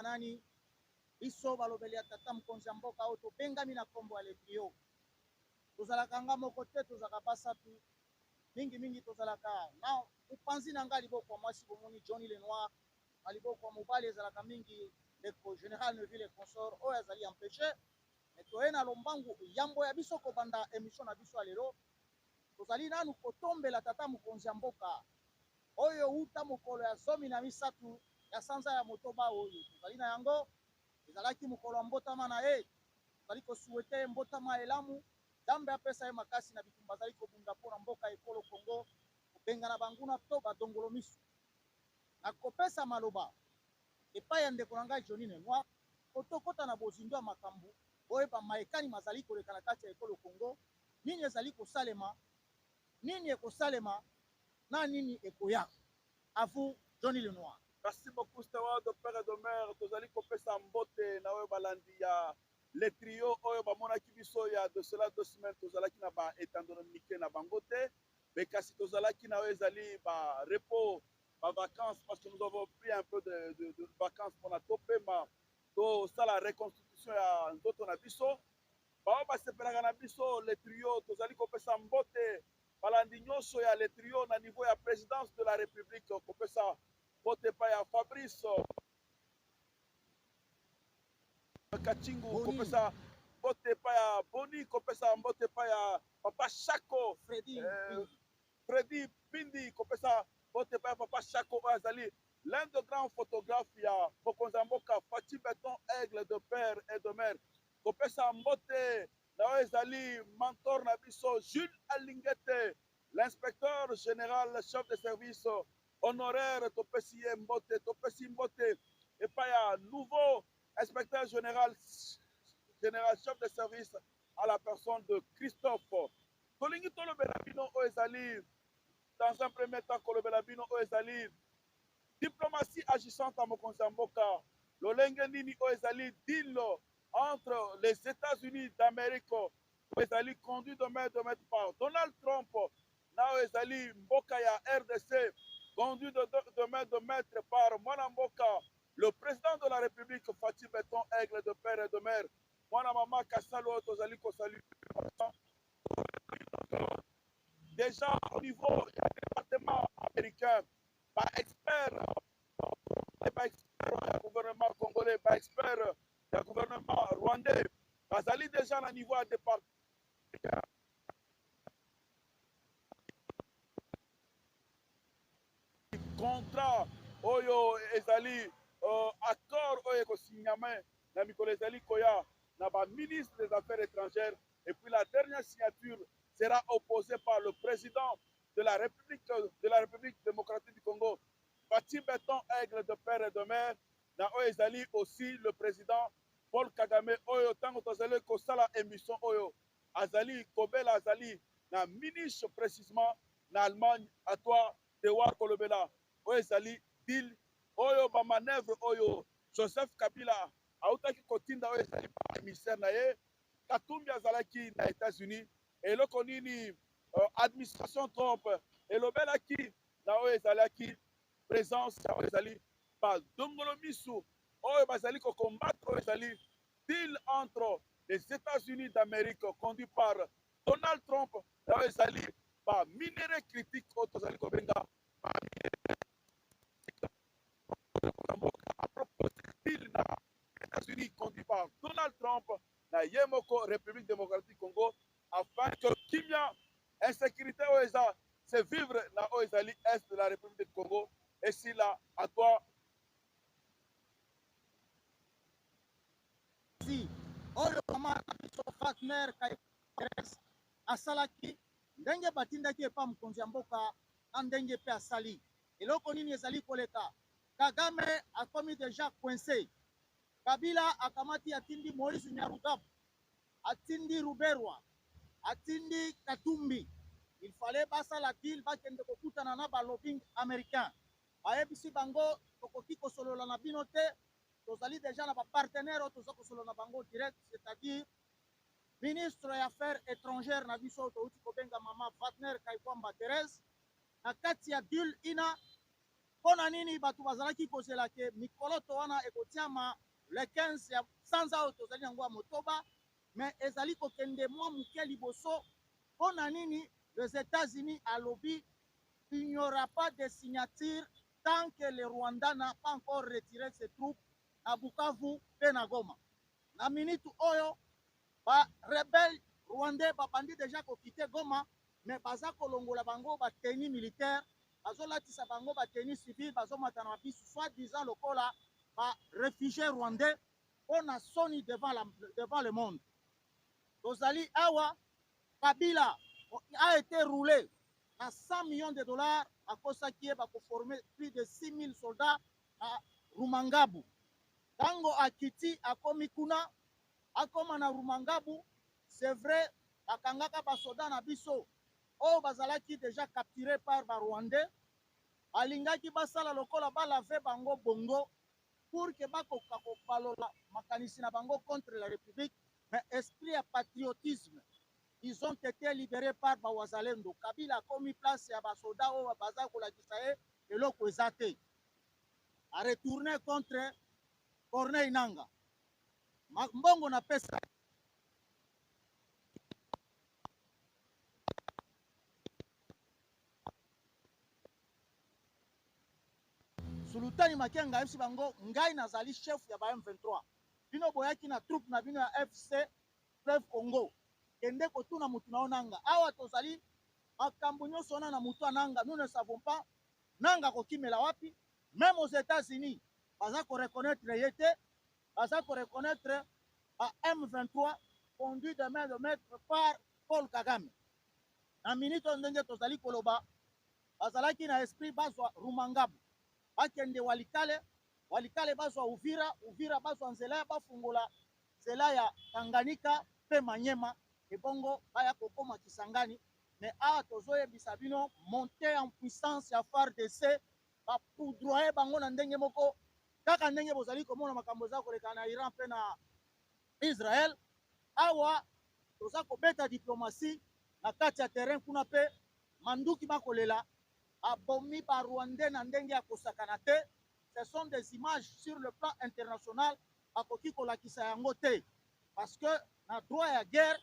nani biso balobeli tata mokonzi ya mboka oyo tobengami na nkombo ya letrio tozalaka nga moko te tozalaka basatu mingi tozalaka na upanzi na nga liboko ya mwasi bomoni Johnny Lenoir na liboko ya mobali ezalaka mingi ndeko général Neville consort oyo azali empêché me toye na lombangu yambo ya biso kobanda émission na biso ya lelo tozali nanu kotombela tata mokonzi ya mboka oyo uta mokolo ya 13 ya sanza ya motoba oyo tozali na yango ezalaki mokolo ya mbotama na ye tozali kosuete ye mbotama elamu nzambe apesa ye makasi na bitumba azali kobunda mpona mboka ekolo Kongo kobengana banguna to badongolo miso nakopesa maloba epai ya ndeko na ngai Johnny Lenoir kotokota na bozindo ya makambo oyeba maekani mazali koleka na kati ya ekolo Kongo nini ezali kosalema nini ekosalema na nini ekoya à vous Johnny Lenoir. Merci beaucoup Steward de père et de mère tozali kopesa mbote na oyo balandi ya le trio oyo bamonaki biso ya de cela 2 semaines tozalaki na ba étendement mike na bango te mais kasi tozalaki na oyo ezali ba repos ba vacances parce que nous avons pris un peu de vacances pour na topema to sala reconstitution ya nzoto na biso bao basepelaka na biso le trio tozali kopesa mbote balandi nyonso ya le trio na niveau ya présidence de la république kopesa mbote pa ya Fabrice Kachingu kopesa mbote pa ya Boni kopesa mbote pa ya papa Chako Freddy Pindi kopesa mbote pa ya papa Chako azali l'un des grands photographes ya mokonzi mboka Fati Beton Aigle de père et de mère kopesa mbote na ezali mentor na biso Jules Alingete l'inspecteur général chef de service honoraire topesi ye mbote topesi mbote epai ya nouveau inspecteur général chef de service à la personne de Christophe tolingi tolobela bino oyo ezali dans un premier temps kolobela bino oyo ezali diplomatie agissante à mokonzi ya mboka lolenge nini oyo ezali deal entre les États-Unis d'Amérique oyo ezali conduit de main par Donald Trump na oyo ezali mboka ya RDC conduit de main de maître par mwana mboka le président de la République Fati Beton Aigle de père et de mère mwana mama Kasalo oyo tozali kosaluer déjà au niveau du département américain par expert du gouvernement congolais par expert du gouvernement rwandais bazali déjà na niveau ya département contrat oyo ezali accord oyo ekosigname na mikolo ezali koya na ba ministre des affaires étrangères et puis la dernière signature sera opposée par le président de la République démocratique du Congo Fati Beton Aigle de père et de mère na oyo ezali aussi le président Paul Kagame oyo tango tozali kosala émission oyo azali kobela azali na Munich précisément na Allemagne à toi devoir kolobela oyo ezali deal oyo ba manœuvre oyo Joseph Kabila autaki kotinda oyo ezali ba ministère na ye Katumbi azalaki na États-Unis eloko nini administration Trump elobelaki na oyo ezalaki présence ya oyo ezali badongolo misu oyo bazali kokombattre oyo ezali deal entre les États-Unis d'Amérique conduit par Donald Trump na oyo ezali ba minerai critique oyo tozali kobenga ba à propos deal na États-Unis conduit par Donald Trump na Yemoko République démocratique Congo afin que kimia insécurité oyo eza c'est vivre na oyo ezali est de la République du Congo et si là à toi si oyo mama biso Wagner Kayres asalaki ndenge batindaki epa mokonzi ya mboka na ndenge pe asali eloko nini ezali koleka Kagame akomi déjà coincé Kabila akamati atindi Moïse Nyarugabo atindi Ruberwa atindi Katumbi il fallait basala deal bakende kokutana na ba lobbying américain bayebisi bango tokoki kosolola na bino te tozali déjà na ba partenaire oyo toza kosolola na bango direct c'est-à-dire ministre ya affaires étrangères na biso touti kobenga mama Wagner Kaikwamba Thérèse na kati ya deal ina Pona nini batu bazalaki kozela ke mikolo to wana ekotiama le 15 ya sanza oyo tozali yango ya motoba, mais ezali kokende mwa moke liboso. Pona nini les États-Unis alobi il n'y aura pas de signature tant que le Rwanda n'a pas encore retiré ses troupes à Bukavu pe na Goma. Na minute oyo ba rebelle rwandais babandi déjà kokite Goma, mais baza kolongola bango ba tenue militaire, bazolatisa bango ba tenue civile, bazomata na biso soi-disant lokola ba réfugiés rwandais on a soni devant le monde. Tozali awa Kabila a été roulé à 100 millions de dollars à cause qui va former plus de 6000 soldats à Rumangabu. Tango akiti akomi kuna akoma na Rumangabu, c'est vrai akangaka ba soldats na biso o bazalaki déjà capturés par ba Rwandais, alingaki basala lokola balave bango bongo pour que bakoka kopalola makanisi na bango contre la République, mais esprit à patriotisme. Ils ont été libérés par Bawazalendo. Kabila a commis place à Basoda ou à Bazako la Kisae et l'autre Zate. A retourné contre Corneille Nanga. Mbongo na pesa. Sultani Makenga FC Bango, Ngai Nazali chef ya ba M23. Bino boyaki na troupe na bino ya FC Fleuve Congo. Kende kotuna mutu na onanga. Awa tozali makambo nyonso na mutu ananga. Nous ne savons pas nanga kokimela wapi. Même aux États-Unis, baza ko reconnaître yete, baza ko reconnaître à M23 conduit de main de maître par Paul Kagame. Na minute ndenge tozali koloba, bazalaki na esprit bazwa Rumangabu. Bakende Walikale, Walikale bazwa Uvira, Uvira bazwa nzela bafungola nzela ya Tanganyika pe Manyema, ebongo baya kokoma Kisangani. Mais a tozoye bisabino monter en puissance ya FARDC ba poudroyer bango na ndenge moko kaka ndenge bozali komona makambo za koleka na Iran pe na Israël. Awa toza kobeta diplomatie na kati ya terrain kuna pe manduki bakolela abomi ba Rwandais na ndenge ya kosakana te. Ce sont des images sur le plan international akoki kolakisa yango te parce que na droit ya guerre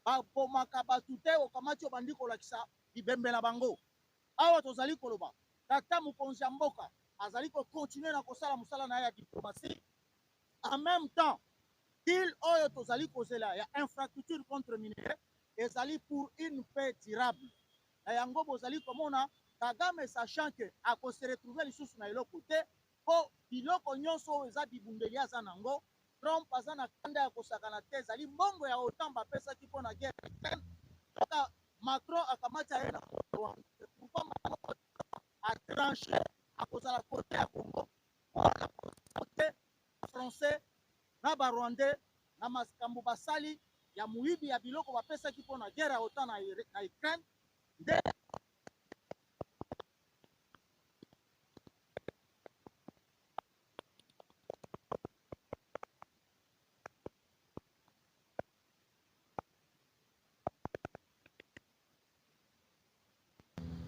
babomaka batu te okamati obandi kolakisa bibembe na bango. Awa tozali koloba tata mokonzi ya mboka azali kokontinue na kosala mosala na ye ya diplomatie. En même temps deal oyo tozali kozela ya infrastructure contre minerai ezali pour une paix durable. Na yango bozali komona Kagame sachant que akose retrouver lisusu na eloko te po biloko nyonso oyo eza bibundeli aza nango. Trump aza na kanda ya kosakana te, ezali mbongo ya OTAN bapesaki mpo na guerre. Toka Macron akamati aye na Rwanda pourquoi atranché akozala kote ya Congo wana kote français na ba Rwandais na makambo basali ya muyibi ya biloko bapesaki mpo na guerre ya OTAN na Ukraine nde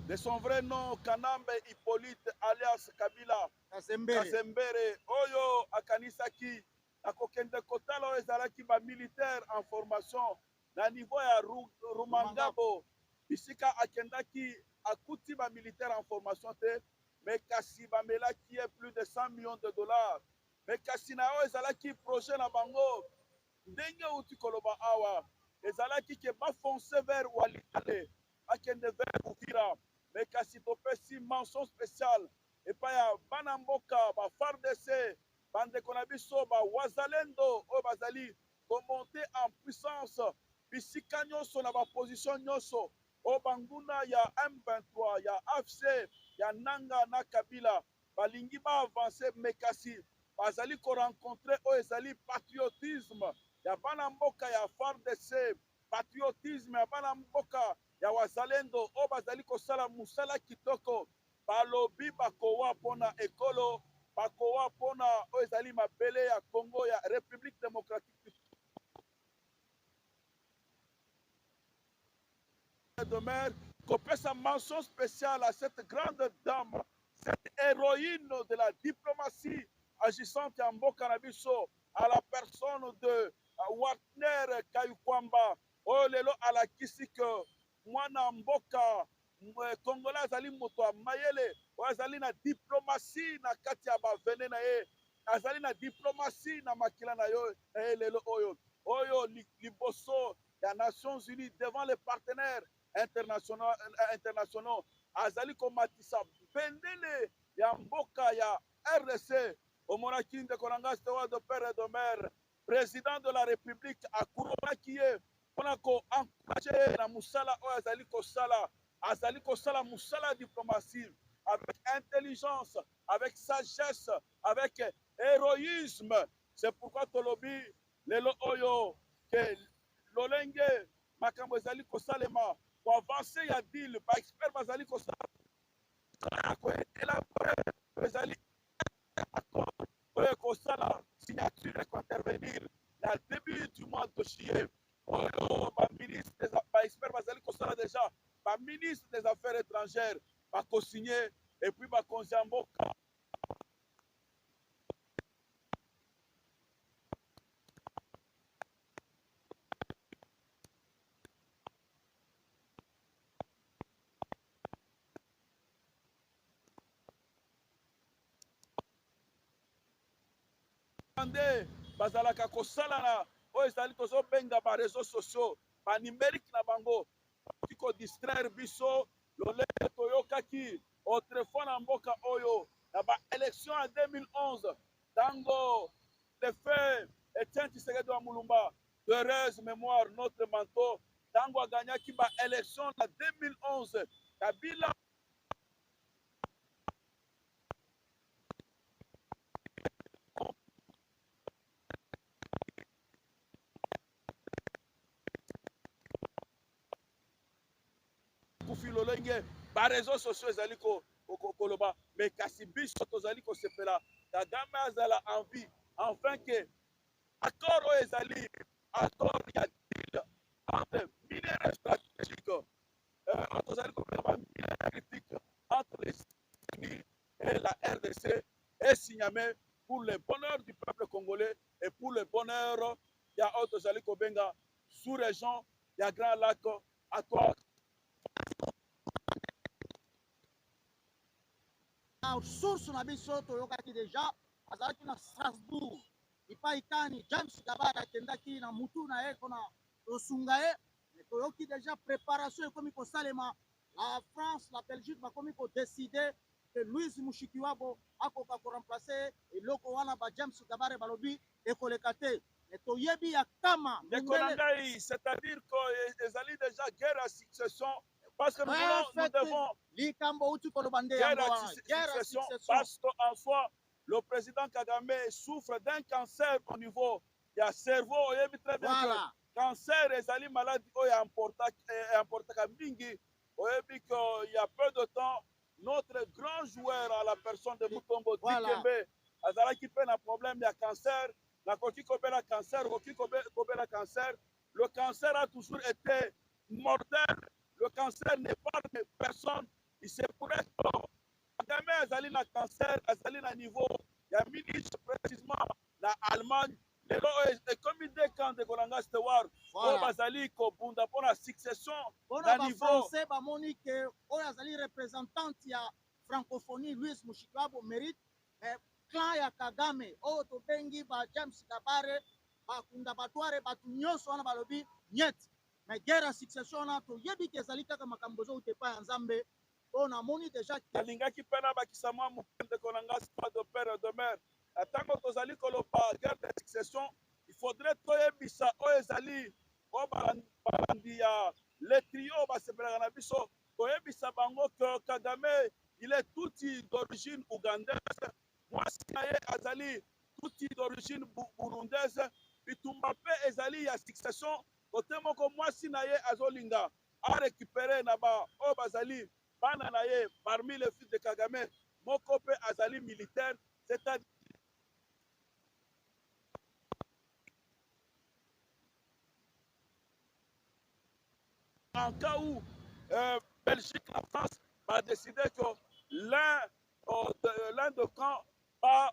de son vrai nom Kanambe Hippolyte alias Kabila Kazembere oyo akanisaki akokende kotala oyo ezalaki ba militaire en formation na niveau ya Rumangabo bisika akendaki akuti ba militaire en formation te mais kasi bamelaki ye plus de 100 millions de dollars mais kasi na oyo ezalaki projet na bango ndenge uti koloba awa ezalaki ke bafonce vers Walikale akende vers Uvira. Mais kasi topesi mention spéciale epai ya bana mboka ba FARDC bandeko na biso ba Wazalendo oyo bazali komonte en puissance bisika nyonso na baposition nyonso oyo banguna ya M23 ya AFC ya Nanga na Kabila balingi baavance mais kasi bazali korencontre oyo ezali patriotisme ya bana mboka ya FARDC, patriotisme ya bana mboka ya Wazalendo o bazali kosala musala kitoko balobi bakowa pona ekolo bakowa pona o ezali mabele ya Congo ya République démocratique de mer kopesa mention spéciale à cette grande dame cette héros héroïne de la diplomatie agissante en mboka na biso, à la personne de Wartner Kayukwamba, oyo lelo alakisi ke mwana mboka congolais azali moto ya mayele, oyo azali na diplomatie na kati ya bavene na ye, azali na diplomatie na makila na ye lelo oyo liboso ya Nations Unies devant les partenaires internationaux azali komatisa bendele ya mboka ya RDC. Omonaki ndeko na ngai de père et de mère, président de la République akuromaki ye mpona koencourage na musala oyo azali kosala musala diplomatie avec intelligence, avec sagesse, avec héroïsme. C'est pourquoi tolobi lelo oyo ke lolenge makambo ezali kosalema po avancer ya deal ba expert bazali kosala koelabore ezali accord oyo kosala signature intervenir na début du mois de juillet oyo ba expert bazali kosala déjà ba ministre des affaires étrangères bakosigner et puis bakonzi ya mboka nde bazalaka kosala na oyo ezali tozobenga ba réseaux sociaux ba numérique na bango oki kodistraire biso lolenge toyokaki autrefois na mboka oyo na ba élection ya 2011 ntango le fait Etienne Tshisekedi wa Mulumba de heureuse mémoire notre manteau ntango aganyaki ba élection na 2011 Kabila kufi lolenge ba réseaux sociaux ezali koloba mais kasi biso tozali kosepela Kagame azala envie enfin que accord oyo ezali accord ya deal entre minéraux stratégiques tozali kopela ba minéraux critiques entre les États-Unis et la RDC est signamé pour le bonheur du peuple congolais et pour le bonheur ya oyo tozali kobenga sous-région ya Grand Lac à toi. Source na biso toyokaki deja azalaki na Strasbourg epai kani James Kabara akendaki na mutu na ye mpona kosunga ye toyoki deja préparation ekomi kosalema la France la Belgique bakomi kodeside ke Louis Mushikiwabo akoka koremplace eloko wana ba James Kabara balobi ekoleka te toyebi ya kama ndeko na ngai c'est-à-dire que ezali déjà guerre à succession parce que nous devons parce qu'en soi, le président Kagame souffre d'un cancer au niveau du cerveau. Il très bien que cancer est une maladie qui est importante. Il y a peu de temps, notre grand joueur à la personne de Mutombo Dikembe, qui peut un problème de cancer, le cancer a toujours été mortel. Le cancer n'est pas de personne. Il se pourrait que Kagame azali na cancer, azali na niveau. Il y a ministre précisément na Allemagne. Lelo comme des camps de Kolanga Stewart. O bazali ko bunda pour la succession na niveau. Français ba Monique o azali représentante ya francophonie Louis Mushikiwabo mérite clan ya Kagame o to bengi ba James Kabare ba kunda batware batu nyonso wana balobi nyet. Mais guerre à succession na to yebi ke ezali kaka makambo zo utepa ya Nzambe on a moni déjà alingaki pena bakisama mupende konanga de père de mère atango tozali koloba guerre de succession il faudrait toyebisa o ezali o balandi ya le trio basepelaka na biso toyebisa bango que Kagame il est tuti d'origine ougandaise mwasi na ye azali tuti d'origine burundaise bitumba pe ezali ya succession kote moko mwasi na ye azolinga a récupéré na ba o bazali bana na ye parmi les fils de Kagame moko pe azali militaire c'est-à-dire en cas où Belgique la France va décider que l'un l'un de camp va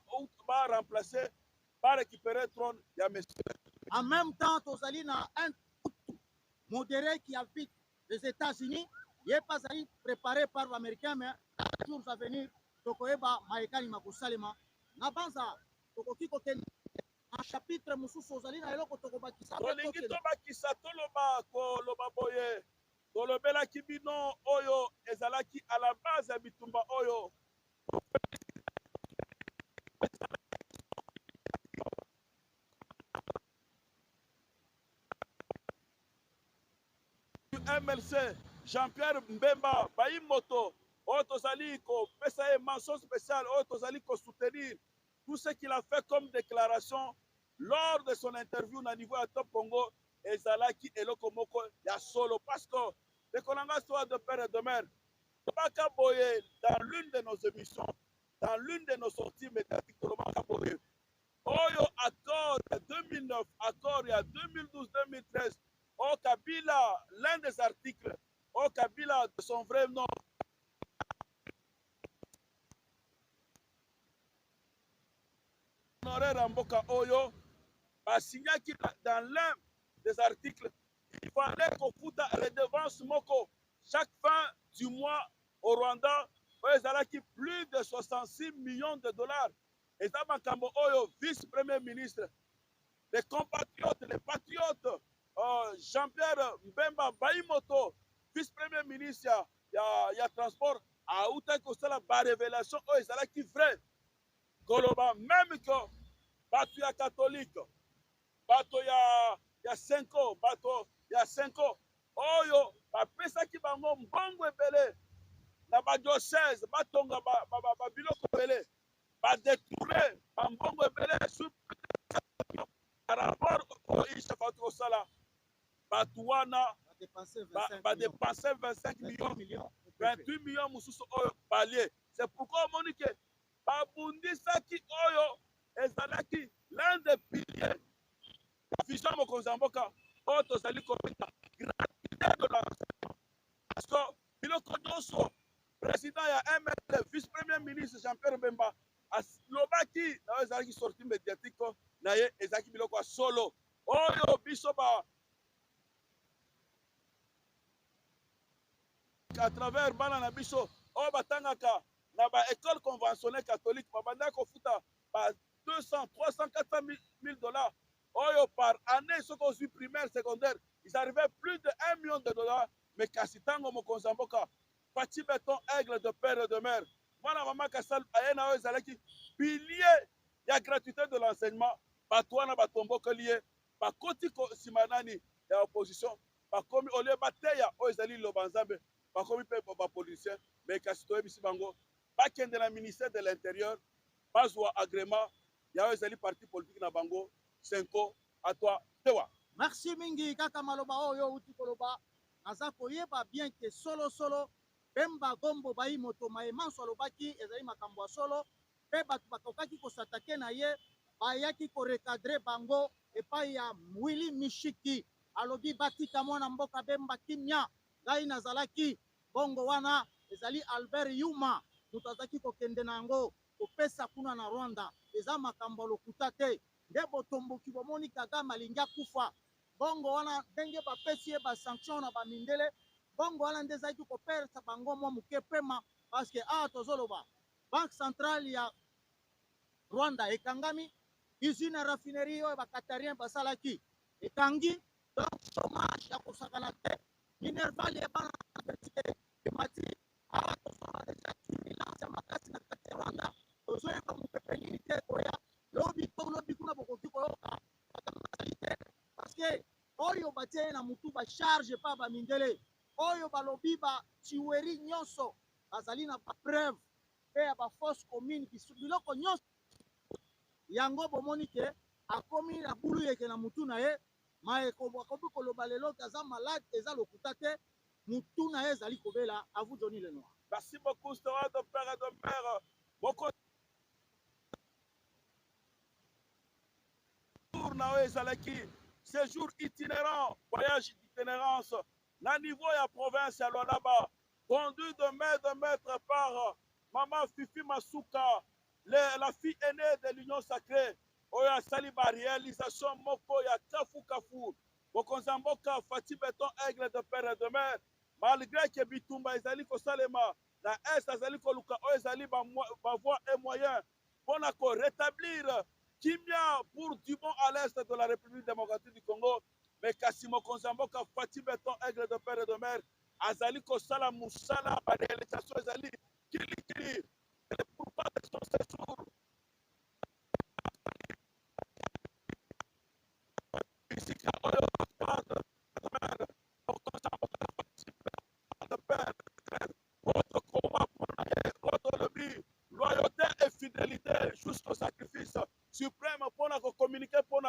remplacer, va récupérer le trône. Il y a monsieur. En même temps, tozali na un modéré qui habite les États-Unis. Il n'est pas préparé par l'Américain, mais dans les jours à venir, tokoeba maekani makusalema. Nabanza tokoki kokende un chapitre mususu ozali na eloko tokobakisa. Tolingi tobakisa toloba koloba boye. Tolobelaki bino oyo ezalaki à la base ya bitumba oyo. MLC Jean-Pierre Mbemba Bayimoto oyo tozali kopesa ye mention spéciale oyo tozali soutenir tout ce qu'il a fait comme déclaration lors de son interview na niveau ya Top Congo ezalaki eloko moko ya solo parce que lekolanga soit de père et de mère tobaka boye dans l'une de nos émissions, dans l'une de nos sorties médiatiques tobaka boye oyo accord ya 2009 accord ya 2012-2013 au Kabila, l'un des articles, au Kabila de son vrai nom, Honoré Ramboka Oyo, a signé qu'il dans l'un des articles, il fallait qu'on foute redevance Moko chaque fin du mois au Rwanda, qui plus de 66 millions de dollars. Et ça, Makambo Oyo, vice-premier ministre, les compatriotes, les patriotes, Jean-Pierre Mbemba Bayimoto, vice-premier ministre, il y a transport, à Outa Kosala, par révélation, oh, ils allaient qui vrai. Koloba, même que, bateau ya catholique, bateau ya 5 ans, bateau ya 5 ans, oh yo, ba pesa ki bango mbongo ebele, na ba diocèse, batonga ba biloko ebele, ba détourner, ba mbongo ebele, par rapport au Ishafat Kosala, Batouana va dépenser 25 millions, 28 millions Moussous Oyo Balier. C'est pourquoi on dit que Babundi Saki Oyo ezalaki l'un des piliers de vision Mokonzamboka Oyo Tozali Kopita gratuité de l'enseignement. Parce que Biloko Dosso, président ya ML, vice-premier ministre Jean-Pierre Bemba, lobaki na ezalaki sortie médiatique na ye ezalaki biloko solo oyo biso ba à travers bana na biso oyo batangaka na ba école conventionnelle catholique babanda kofuta ba 200, 300, 400 000 dollars oyo par année soki ozwi primaire secondaire ils arrivaient plus de 1 million de dollars mais kasi ntango mokonzi ya mboka Pati Beton aigle de père et de mère mwana mama kasal aye na oyo ezalaki pilier ya gratuité de l'enseignement bato wana batombokeli ye bakoti nsima nani ya opposition bakomi olie bateya oyo ezali liloba nzambe bakomi mpe bapoliticien mais kasi toyebisi bango bakende na ministère de l'intérieur bazwa agrément ya oyo ezali parti politique na bango senko atwa tewa. Merci mingi kaka maloba oyo uti koloba naza koyeba bien ke solo Bemba Gombo Bayimoto maemanso alobaki ezali makambo ya solo mpe bato bakokaki kosatake na ye bayaki korecadre bango epai ya Willy Mishiki alobi batika mwana mboka Bemba kimia ngai nazalaki bongo wana ezali Albert Yuma moto azalaki kokende na yango kopesa kuna na Rwanda eza makambo lokuta te nde botomboki bomoni Kagame alingi akufa bongo wana ndenge bapesi ye basanction na bamindele bongo wana nde ezalaki koperesa bango mwa moke pema parce que awa tozoloba banque centrale ya Rwanda ekangami usine ya raffinerie oyo bakatarien basalaki ekangi donc chômage ya kosakana te minerval ya bana université emati awa tozoloba deja turbulence ya makasi na kati ya Rwanda tozoyeba mopepe nini te koya lobi to lobi kuna bokoki koyoka bazali te parce que oyo batie na mutu bacharge pa bamindele oyo balobi ba tiweri nyonso bazali na bapreuve mpe ya bafausse commune biloko nyonso yango bomoni ke akomi na bulu yeke na mutu na ye akomi koloba lelo aza malade eza lokuta te mutu na ye ezali kobela à vous Johnny Lenoir. Merci beaucoup Stora de père et de mère boko tour na oyo ezalaki séjour itinérant voyage d'itinérance na niveau ya province ya Lualaba conduit de maître par Maman Fifi Masuka la fille aînée de l'Union sacrée, oya saliba réalisation moko ya kafu kafu. Bokonzamboka Fati Beton aigle de père et de mère, malgré que bitumba ezali ko salema, na est ezali ko luka o ezali ba voie et moyen pour rétablir Kimia pour du bon à l'est de la République démocratique du Congo. Mais Kassimo Konzamboka Fati Beton aigle de père et de mère, azali ko sala musala ba réalisation ezali kili kili. Pour pas de son séjour. Loyauté et fidélité jusqu'au sacrifice suprême pour nous communiquer pour nous,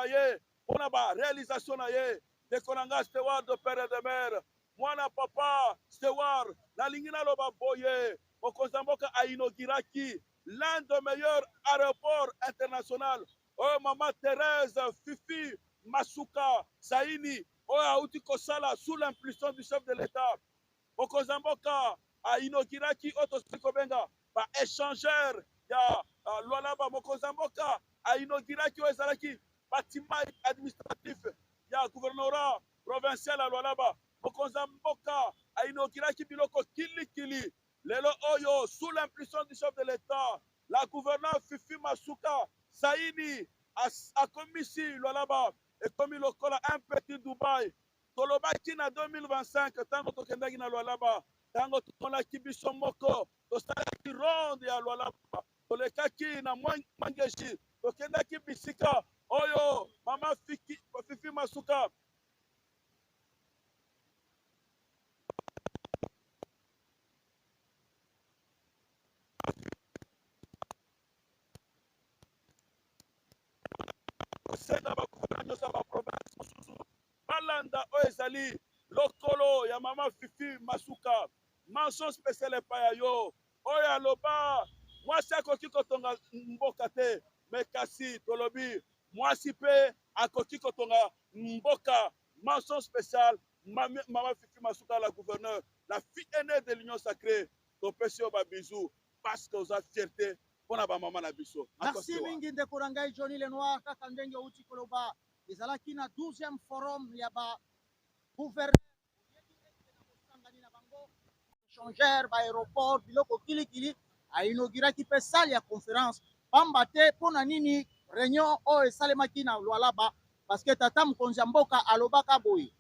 pour la réalisation de Konanga Steward de père et de mère. Moi, papa Steward, la ligne na loba boye, Okozamboka a inauguraki l'un des meilleurs aéroports internationaux. Oh, maman Thérèse, Fifi, Masuka, Saini, oh, Aouti Kosala, sous l'impulsion du chef de l'État. Okozamboka a inauguraki Otosikobenga, par échangeur, ya Lualaba Mokozamboka a inauguraki Oezalaki, bâtiment administratif, ya gouvernorat provincial à Lualaba. Okozamboka a inauguraki Biloko Kili Kili. Lelo Oyo, sous l'impulsion du chef de l'État, la gouverneure Fifi Masuka, Saini, a commis ici, Lualaba, et commis le col à un petit Dubaï. Tolobaki na 2025, tango tokendaki na Lualaba, tango tokolaki biso moko, tosalaki ronde ya Lualaba, tolekaki na Mangeshi, tokendaki bisika, Oyo, mama Fifi Masuka, Balanda Oezali, Lokolo, ya mama Fifi Masuka, mention spéciale pa yo, Oya Loba, moi c'est akoki kotonga mboka te, mais kasi tolobi, moi si pe akoki kotonga mboka, mention spéciale, mama Fifi Masuka, la gouverneure, la fille aînée de l'Union sacrée, ton pesio ba bisou, parce que vous avez fierté. Merci mingi ndeko Rangai Johnny Lenoir kaka ndenge uti koloba ezalaki na 12e forum ya ba gouverneur sangani na bango échangeur ba aéroport biloko kilikili a inauguraki pe salle ya conférence pamba te pona nini réunion o esalemaki na Lualaba parce que tata mokonzi ya mboka alobaka boye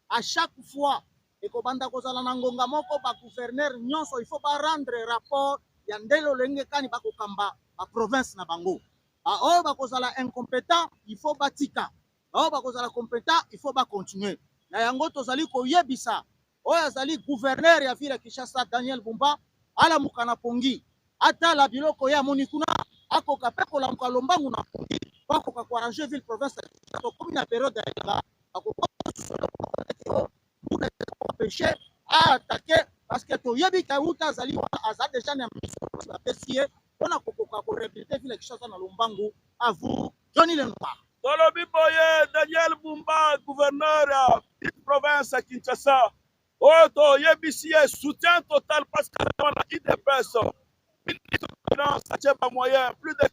à chaque fois ekobanda kozala na ngonga moko ba gouverneur nyonso il faut ba rendre rapport ya ndelo lenge kani bakokamba ba province na bango oyo bakozala incompétent il faut batika oyo bakozala compétent il faut bacontinue na yango tozali koyebisa oyo azali gouverneur ya ville ya Kinshasa Daniel Bumba alamuka na pongi atala biloko ya moni kuna akoka pe kolamuka lombangu na pongi bakoka koarrange ville province tokomi na période ya akoka péché à attaquer parce que toyebi kauta azali aza déjà na bapesi ye mpona kokoka korepete vile Kinshasa na lombangu à vous Johnny Lenoir. Tolobi boye Daniel Bumba, gouverneur de province à Kinshasa. Oto yebisi ye soutien total parce que la IDPS, ministre de Finance, ça tient pas moyen, plus de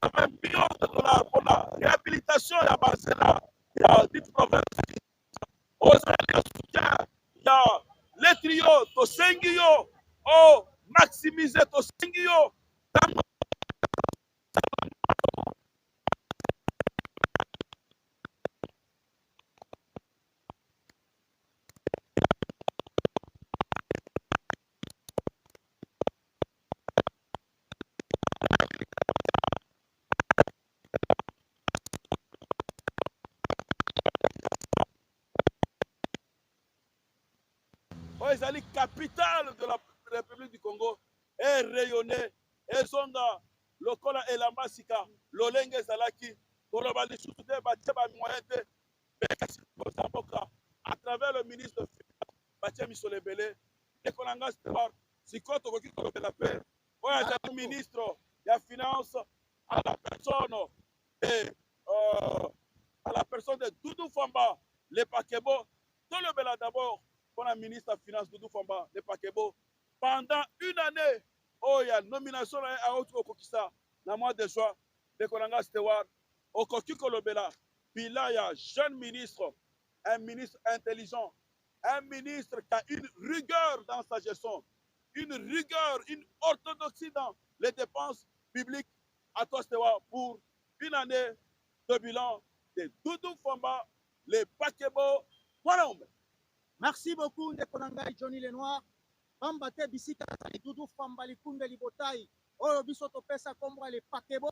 480 millions de dollars pour la réhabilitation de la Barcelone, il y a 10 provinces. Aux soutien, il y a les trios, Tosengio, oh, maximiser Tosengio. La capitale de la République du Congo est rayonnée et zonga lokola elamba sika lolenge zalaki koloba lisusu te batie bamoyen te bekasi kozamboka à travers le ministre de Finance batie misolo ebele ndeko na nga Steward sikoyo tokoki kolobela mpe oyo azali ministre ya finance à la personne et à la personne de Doudou Famba le Pakebo d'abord pour la ministre de la Finance Doudou Famba de Pakebo pendant une année oya nomination a auto kokisa na mois de juin de konanga steward okoki kolobela bila ya jeune ministre, un ministre intelligent, un ministre qui a une rigueur dans sa gestion, une rigueur, une orthodoxie dans les dépenses publiques à toi steward pour une année de bilan de Doudou Famba, les Pakebo, Mwanaume. Merci beaucoup ndeko na ngai Johnny Lenoir. Pamba te bisika ezali Doudou Famba likunde libotai oyo biso topesa kombo le Pakebo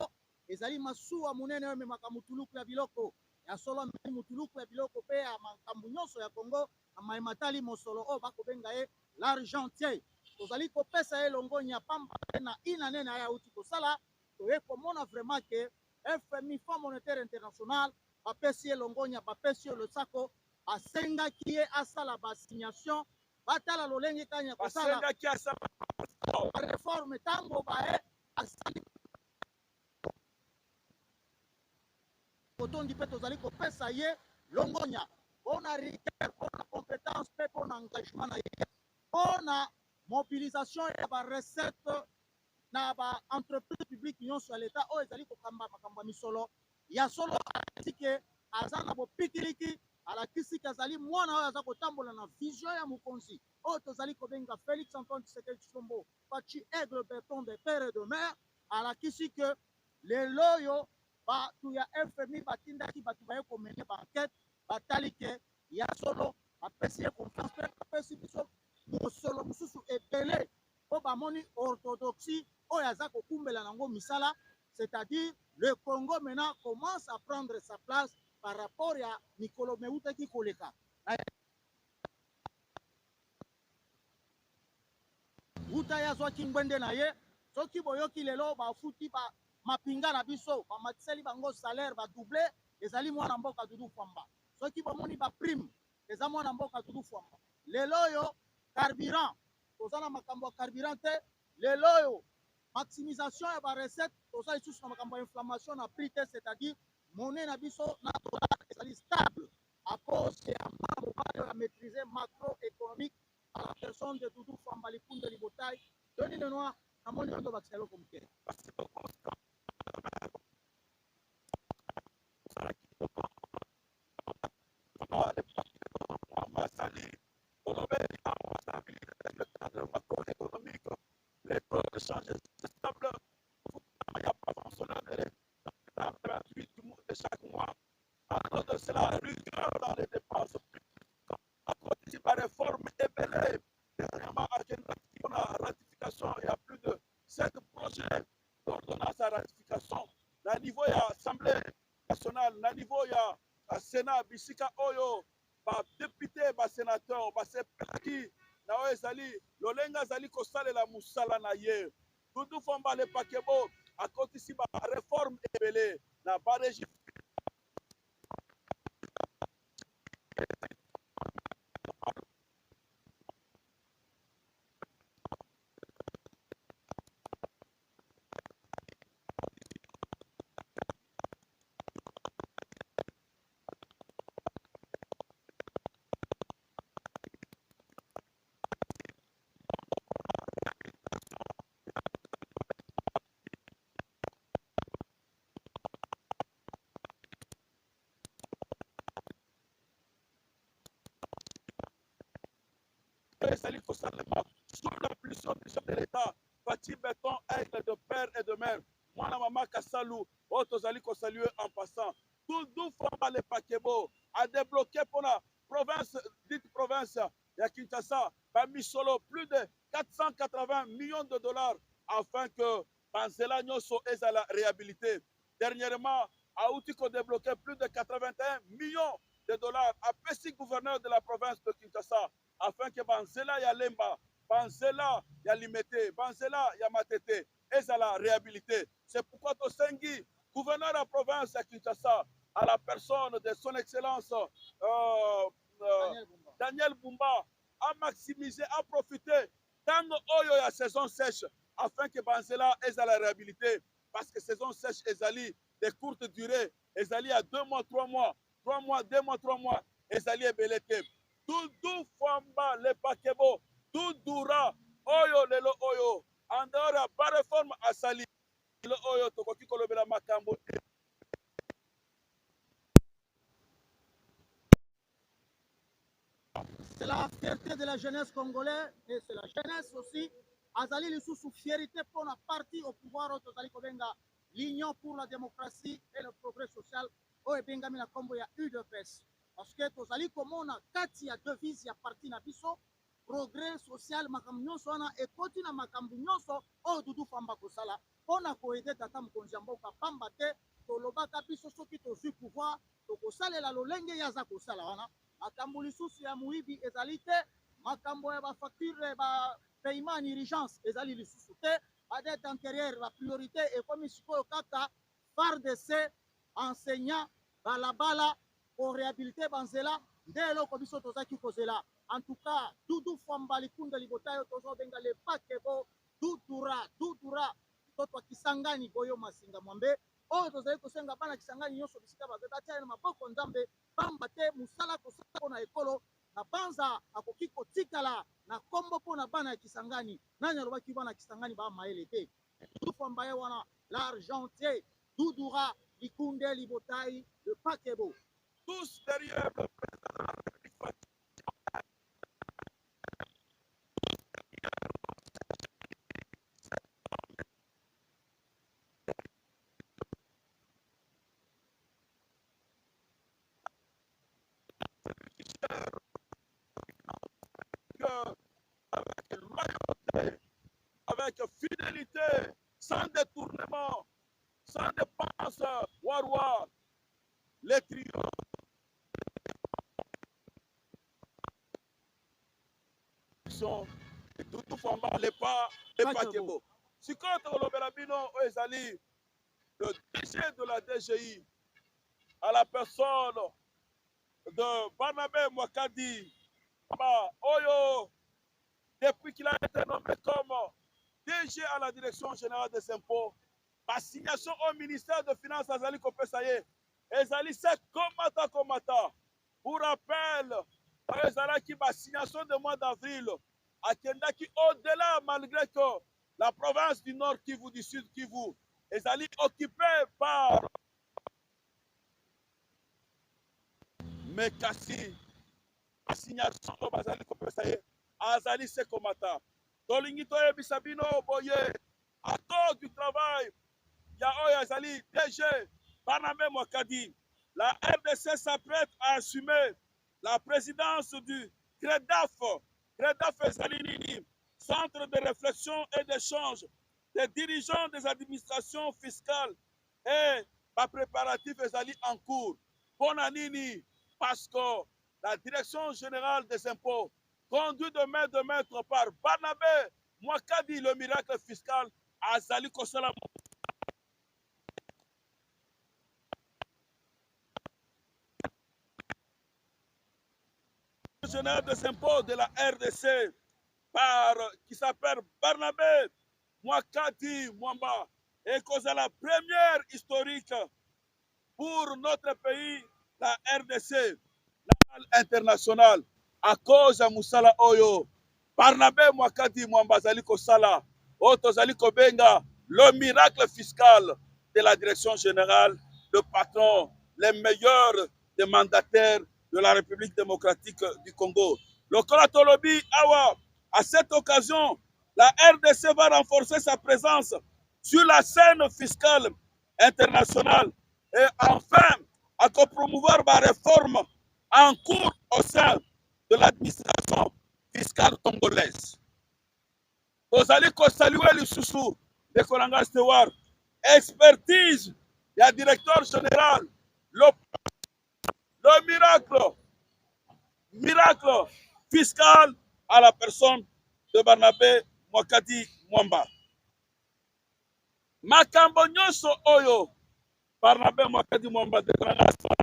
ezali masuwa munene oyo memaka mutuluku ya biloko ya solo amemi mutuluku ya biloko pe ya makambo nyonso ya Congo amaematali mosolo oyo bakobenga ye l'argentier. Tozali kopesa ye longonya pamba te na inane na ye auti kosala toye komona vraiment ke FMI Fonds monétaire international bapesi ye longonya bapesi ye losako asengaki ye asala basignation batala lolenge kanya kosala réforme tango bae asali kotondi mpe tozali kopesa ye longonya mpona rigueur mpona compétence mpe mpona engagement na ye mpona mobilisation ya barecette na baentreprise publique nyonso ya leta oyo ezali kokamba makambo ya misolo ya solo alakisi ke aza na bopikiliki alakisi ke azali mwana oyo aza kotambola na vision ya mokonzi oyo tozali kobenga Félix Antoine Tshisekedi Tshilombo Faci aigle béton de père et de mère alakisi ke lelo oyo bato ya FMI batindaki bato baye komene baenquête batali ke ya solo bapesi ye confiance mpe bapesi biso mosolo mosusu ebele mpo bamoni orthodoxie oyo aza kokumbela nango misala, c'est-à-dire le Congo maintenant commence à prendre sa place par rapport à mikolo meutaki koleka uta ya zwaki ngwende na ye soki boyoki lelo bafuti ba mapinga na biso bamatiseli bango salaire badouble ezali mwana mboka Doudou Famba soki bomoni baprime eza mwana mboka Doudou Famba lelo oyo carburant toza na makambo ya carburant te lelo oyo maximisation ya barecette toza lisusu na makambo ya inflammation na prix te c'est-à-dire monnaie na biso na dollar ezali stable à cause ya mwana mobali oyo amaîtriser macroéconomique à la personne de Doudou Famba likunde libotai Johnny Lenoir namoni ondo bakisa eloko moke Les taux de change stable, il n'y a pas fonctionnaire gratuit de chaque mois. Alors de cela, rigueur dans les dépenses publiques. À côté de la réforme ébélée, dernièrement, on a ratification, il y a plus de 7 projets d'ordonnance à ratification. Na niveau il y a Assemblée nationale, na niveau il y a Sénat, Bisika Oyo, député, sénateur, sepelaki, na oyo ezali lolenga azali kosalela musala na ye Doudou Famba le Pakebo akotisi ba réforme ebele na bareji sous la pression du chef de l'État, Faci Béton, aigle de père et de mère. Moi, la maman Kassalou, Otozali saluer en passant. Doudou Famba le Pakebo a débloqué pour la province, dite province, ya Kinshasa, Misolo, plus de 480 millions de dollars afin que Banzela Nyoso ait la réhabilité. Dernièrement, a Outiko débloqué plus de 81 millions de dollars à Pessi, gouverneur de la province de Kinshasa, afin que Banzela ya Lemba, Banzela ya Limete, Banzela ya Matete ait la réhabilité. C'est pourquoi Tosengi, gouverneur de la province de Kinshasa, à la personne de son excellence Daniel Bumba, a maximisé, a profité tant oyo ya saison sèche afin que Banzela ait la réhabilité. Parce que saison sèche ezali de courte durée, ezali à 2 mois, 3 mois, 3 mois, 2 mois, 3 mois, ezali ebelete. Doudou Famba le Pakebo, Doudoura, oyo lelo oyo, en dehors kobenga ba réforme asali le oyo tokoki kolobela makambo. C'est la fierté de la jeunesse congolaise et c'est la jeunesse aussi. Azali lisusu fierté pour la partie au pouvoir Tozali Kobenga, l'Union pour la démocratie et le progrès social au Ebengami na kombo ya UDPS. Parce que Tozali komona kati ya devise ya parti na biso progrès social makambo nyonso wana ekoti na makambo nyonso oyo dudu famba kosala mpona koede tata mokonzi ya mboka pamba te tolobaka biso soki tozwi pouvoir tokosalela lolenge ye aza kosala wana makambo lisusu ya moyibi ezali te makambo ya bafacture bapaiement en urgence ezali lisusu te badete antérieure bapriorité ekomi sikoyo kaka FARDC enseignant balabala koréhabilite banzela nde eloko biso tozaki kozela en tout cas dudu famba likunda libota oyo tozobenga le pakebo dudura mtoto akisangani boyo masinga mwambe oyo tozali kosenga bana kisangani nyonso bisika bazali batia na maboko nzambe pamba te mosala kosala mpona ekolo na banza akoki kotikala na kombo mpona bana ya kisangani nani alobaki bana ya kisangani bamayele te dufamba ye wana l'argentier dudura likunde libotai le pakebo tous derrière le président. Avec loyauté, avec fidélité, sans détournement, sans dépense, war, les triomphes. Tout format, les pas beaux. Si quand on l'a bino, ezali, le DG de la DGI, à la personne de Barnabé Mwakadi, Oyo, depuis qu'il a été nommé comme DG à la Direction Générale des Impôts, ma signation au ministère de Finances Azali Kopesaye, Ezali c'est Komata. Pour rappel, Ezali qui ma signation de mois d'avril, à Kendaki au-delà, malgré que la province du Nord Kivu, du Sud Kivu, Ezali occupée par Mekasi, ma signation au Azali Kopesaye, Azali c'est Komata. Tolingito Ebisabino Boye, à cause du travail, Yaoya Azali, DG, Barnabé Mwakadi, la RDC s'apprête à assumer la présidence du CREDAF, CREDAF Ezali, Centre de réflexion et d'échange des dirigeants des administrations fiscales et la préparatif Ezali en cours. Bonanini, parce que la Direction générale des impôts, conduit de main de maître par Barnabé Mwakadi, le miracle fiscal, Azali Kosala. Général des impôts de la RDC, qui s'appelle Barnabé Mwakadi Mwamba, et cause la première historique pour notre pays, la RDC, la internationale, à cause de Moussala Oyo, Barnabé Mwakadi Mwamba Zali Kosala, Oto Zali Kobenga, le miracle fiscal de la direction générale, le patron, les meilleurs des mandataires de la République démocratique du Congo. Le Koratolobi Awa, à cette occasion, la RDC va renforcer sa présence sur la scène fiscale internationale et enfin à promouvoir la réforme en cours au sein de l'administration fiscale congolaise. Tozali ko saluer le sous de Kolanga Stewart, expertise, il y a directeur général, le miracle fiscal à la personne de Barnabé Mwakadi Mwamba. Makambo nyonso oyo Barnabé Mwakadi Mwamba de Kolanga Stewart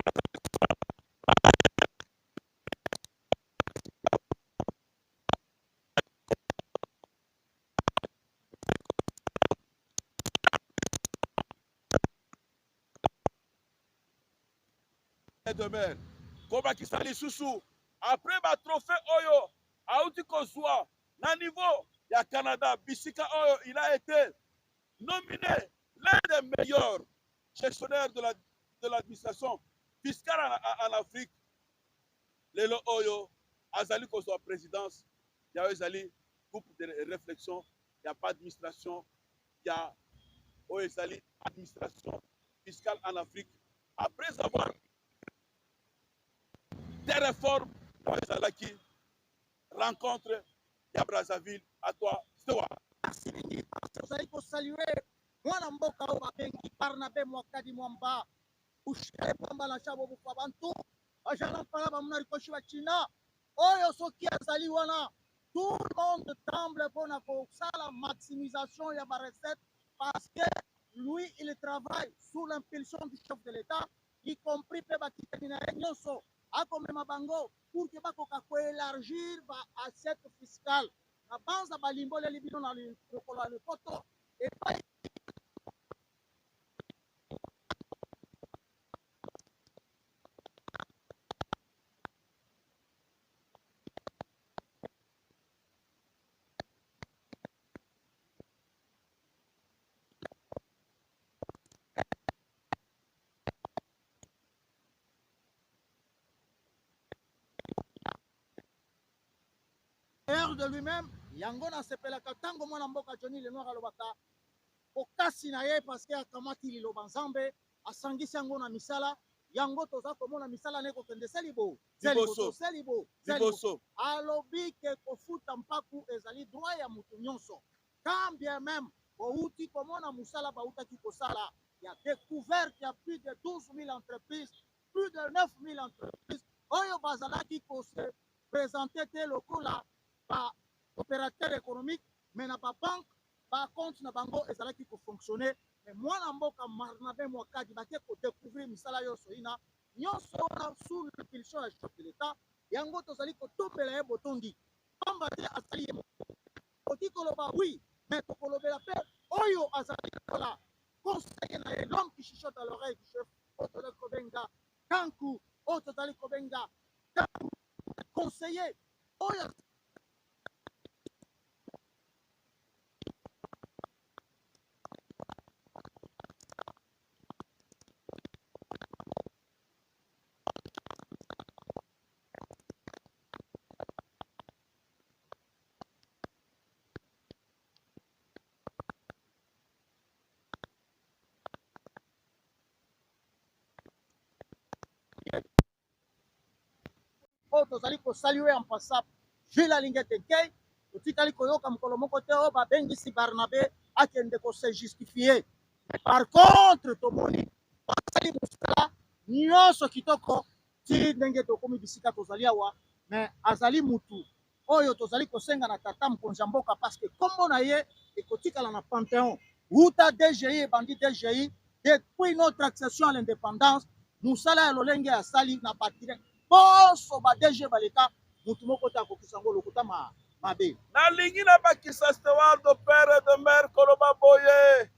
demain. Koba Kisali Susu. Après ma trophée Oyo, Aouti Kozwa, na niveau ya Canada, Bisika Oyo, il a été nominé l'un des meilleurs gestionnaires de l'administration fiscale en Afrique. Lelo Oyo, Azali Koso présidence, il y a Azali, groupe de réflexion, il n'y a pas d'administration, il y a Azali, administration fiscale en Afrique. Après avoir des réformes, Azalaki rencontre ya Brazzaville, à toi, Stewa. Merci mingi tozali kosalue mwana mboka oyo babengi Barnabe Mwakadi Mwamba ushere mwamba na chabo bufa bantu bajala mpala bamuna likoshi bachina oyo soki azali wana tout le monde tremble mpona kosala maximisation ya barecette parce que lui il travaille sous l'impulsion du chef de l'État y compris mpe bakitani na ye nyonso akomema bango pour ke bakoka koélargir baassiette fiscale na banza balimboleli bino na lokolo ya lopoto epai de lui-même yango nasepelaka ntango mwana mboka Johnny Lenoir alobaka okasi na ye parce que akamati liloba nzambe asangisi yango na misala yango toza komona misala ne kokende selibo alobi ke kofuta mpaku ezali droit ya mutu nyonso quand bien même bouti komona musala bautaki kosala ya découverte ya plus de 12 000 entreprises plus de 9 000 entreprises oyo bazalaki kose présenter te lokola ba opérateur économique mais na ba banque ba compte na bango ezalaki kofonctionner mais mwana mboka Barnabe Mwakadi bake kodécouvrir misala nyonso ina nyonso na sous l'impulsion ya chef de l'État yango tozali kotombela ye botondi pamba te azali ye oki koloba oui mais tokolobela mpe oyo azali kola conseiller na ye l'homme qui chuchote à l'oreille du chef oyo tozali kobenga Kanku oyo tozali kobenga Kanku conseiller oyo oyo tozali kosalue en passant Jules Alingete Nkei totikali koyoka mokolo moko te oyo babengisi Barnabe akende kose justifie par contre tomoni basali mosala nyonso kitoko ti ndenge tokomi bisika tozali awa mais azali mutu oyo tozali kosenga na tata mokonzi ya mboka parce que kombo na ye ekotikala na Panthéon uta DGI ebandi DGI depuis notre accession à l'indépendance mosala ya lolenge asali na batire bonso ba DG baleka mutu moko te akokisa yango lokuta mabe nalingi na bakisa Steward père de mère Koloba Boye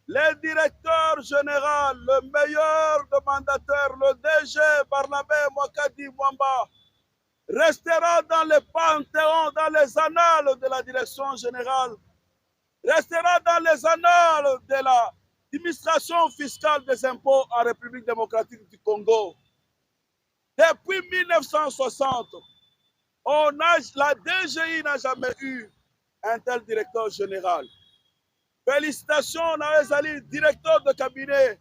le directeur général le meilleur mandataire le DG Barnabe Mwakadi Mwamba restera dans le panthéon, dans les annales de la direction générale, restera dans les annales de l'administration fiscale des impôts en République démocratique du Congo. Depuis 1960, la DGI n'a jamais eu un tel directeur général. Félicitations, Naezali, directeur de cabinet,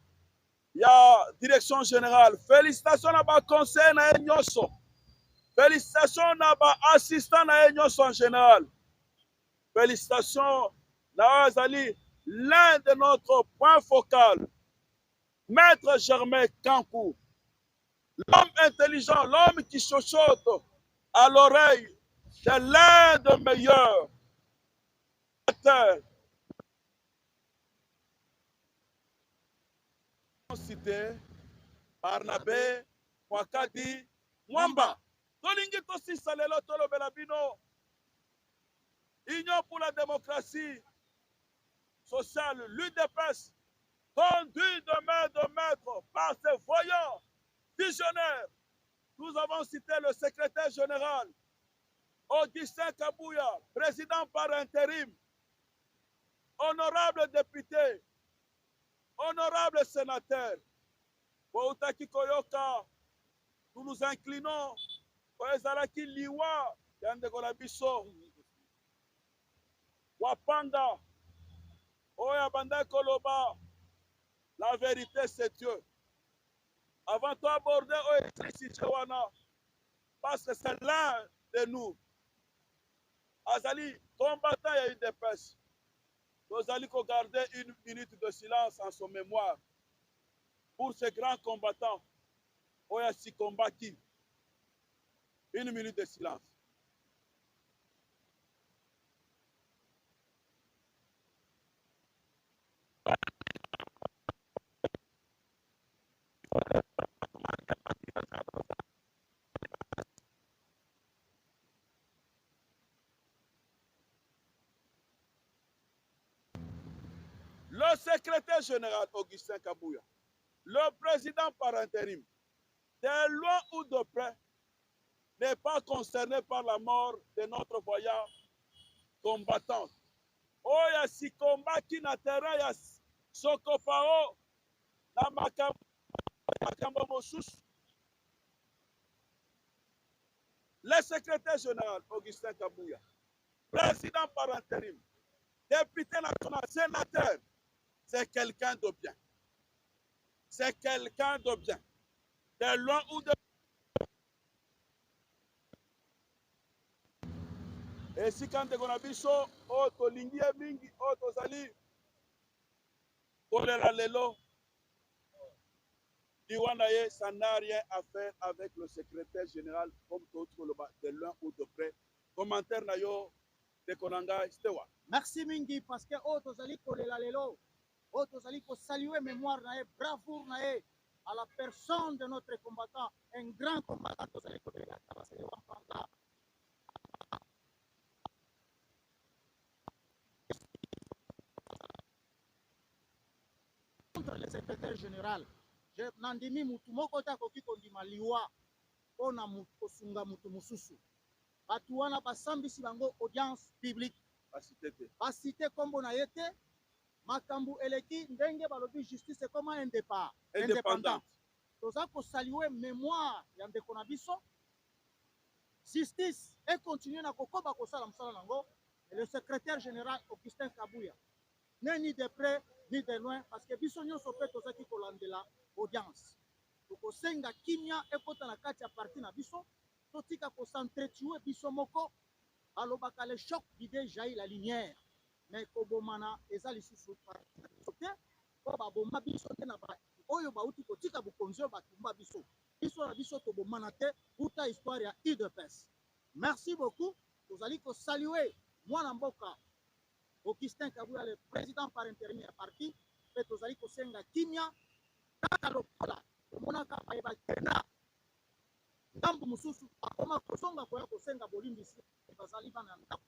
il y a direction générale. Félicitations, Naba conseil, Naenyoso. Félicitations, Naba assistant, Naenyoso en général. Félicitations, Naezali, l'un de notre point focal, Maître Germain Kankou. L'homme intelligent, l'homme qui chuchote à l'oreille de l'un des meilleurs acteurs. Cité Barnabe Mwakadi Mwamba. Tolingi tosi salelo tolo belabino. Union pour la démocratie sociale, l'UDPS, conduit de main de maître par ses voyants visionnaires. Nous avons cité le secrétaire général, Augustin Kabouya, président par intérim, honorable député, honorable sénateur, Boutaki Koyoka, nous nous inclinons pour Ezalaki Liwa, Yandegona Biso, Wapanda, Oya Banda Koloba, la vérité c'est Dieu. Avant de aborder Oya parce que c'est l'un de nous. Azali, combattant, il y a eu des pêches. Nous allons garder une minute de silence en son mémoire pour ces grands combattants. Oya Sikombaki. Une minute de silence. Le secrétaire général Augustin Kabouya, le président par intérim, de loin ou de près, n'est pas concerné par la mort de notre voyant combattant. Oya Sikombaki na terrain ya Sokopao na makambo mosusu. Le secrétaire général Augustin Kabouya, président par intérim, député national, sénateur, c'est quelqu'un de bien. C'est quelqu'un de bien. De loin ou de... Et si quand on a biso, oh, tolingi mingi, oh, tozali, kolela lelo, Diwanaye, ça n'a rien à faire avec le secrétaire général, comme de loin ou de près. Commentaire nayo de Konanga Stewa. Merci mingi, parce que oh, tozali kolela lelo, oh, tozali ko saluer mémoire nae, bravoure nae, à la personne de notre combattant, un grand combattant, tozali kolela tabasele wampanga. Contre le secrétaire général, je nandimi mutu moko ta koki kondima liwa pona kosunga mutu mususu. Batu wana basambisi bango audience publique. Basite kombo na yete, makambu eleki ndenge balobi justice comme indépendant. Toza ko saluer mémoire ya ndeko na biso. Justice et continue na kokoba kosala msala nango. Et le secrétaire général Augustin Kabouya. Ni de près ni de loin parce que biso nyonso pe tozaki kolandela audience. Tokosenga kimia ekota na kati ya parti na biso. Totika ko s'entretuer biso moko. Alobaka le choc d'idée jaillit la lumière. Mais kobomana ezali susu parti na biso te. Ko baboma biso te na ba oyo bauti kotika bukonzo batumba biso. Biso na biso tobomana te uta histoire ya UDPS. Merci beaucoup. Tozali ko saluer mwana mboka Augustin Kabouya, le président par intérim ya parti, pe tozali kosenga kimia kaka lokola omonaka bayeba kena ndambu mususu akoma kosonga koya kosenga bolimbisi bazali bana ndambu.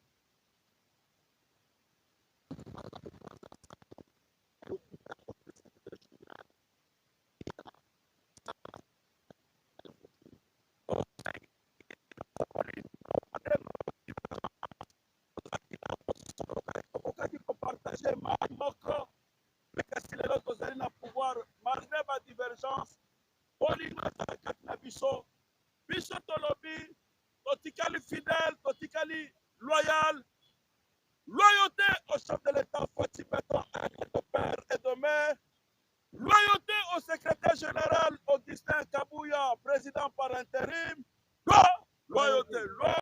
Malgré ma divergence, biso tolobi, totikali fidèle, totikali loyal, loyauté au chef de l'État, Fati Beton, de père et de mère, loyauté au secrétaire général Augustin Kabouya, président par intérim, loyauté,